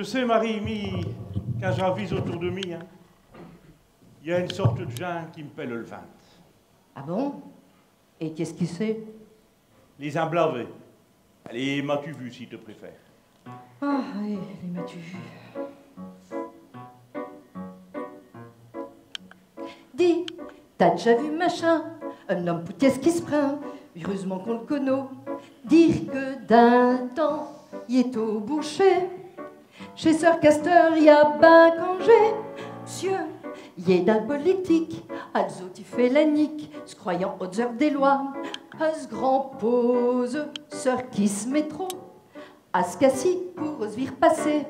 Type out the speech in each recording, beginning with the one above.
sais, Marie, quand j'avise autour de moi, hein, il y a une sorte de gens qui me pèlent le ventre. Ah bon? Et qu'est-ce qui c'est? Les emblavés. Allez, m'as-tu vu, si tu préfères? Ah, oui, les m'as-tu vu? Dis, t'as déjà vu machin? Un homme qu'est-ce qui se prend? Heureusement qu'on le connaît. Dire que d'un temps, il est au boucher. Chez Sœur Castor, y a ben congé. Monsieur, y est dans le politique. Also, tu fais la nique, se croyant aux heures des lois. À ce grand pose, Sœur qui se met trop. À ce cassis pour se vire passer.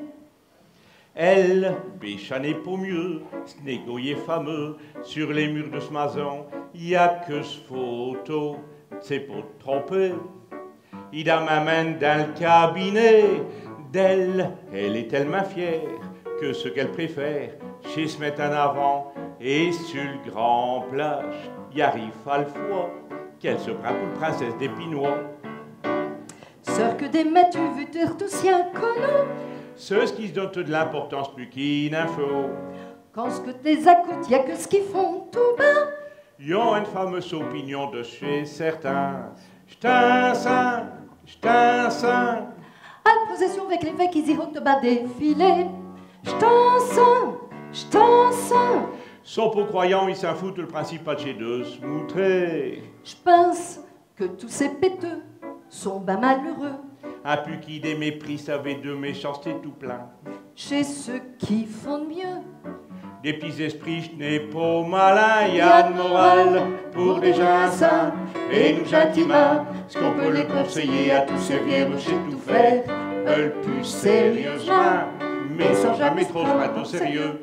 Elle, béchané pour mieux, ce négoyé fameux, sur les murs de ce maison, y a que ce photo, c'est pour te tromper. Il a ma main dans le cabinet d'elle, elle est tellement fière que ce qu'elle préfère, chez se mettre en avant et sur le grand plage, y arrive à le fois qu'elle se prend pour princesse des Pinois. Sœur que des m'as-tu vu tout si inconnu? Ceux qui se donnent de l'importance plus qu'une info. Quand ce que t'es à côté, y a que ce qu'ils font tout bas. Ils ont une fameuse opinion de chez certains. J't'un saint, j't'un saint. À la procession avec l'évêque, ils iront te bas défiler. J't'en saint. Sont pour croyants, ils s'en foutent le principal chez deux, se moutrer. J'pense que tous ces péteux sont ben malheureux. Un pu qui des mépris savait de méchanceté tout plein. Chez ceux qui font de mieux. Des petits esprits, je n'ai pas malin, y a de morale pour des gens sains et nous gentiment. Ce qu'on peut les conseiller à tous ces vieux, je sais tout faire, le plus sérieusement, mais sans jamais trop se prendre au sérieux.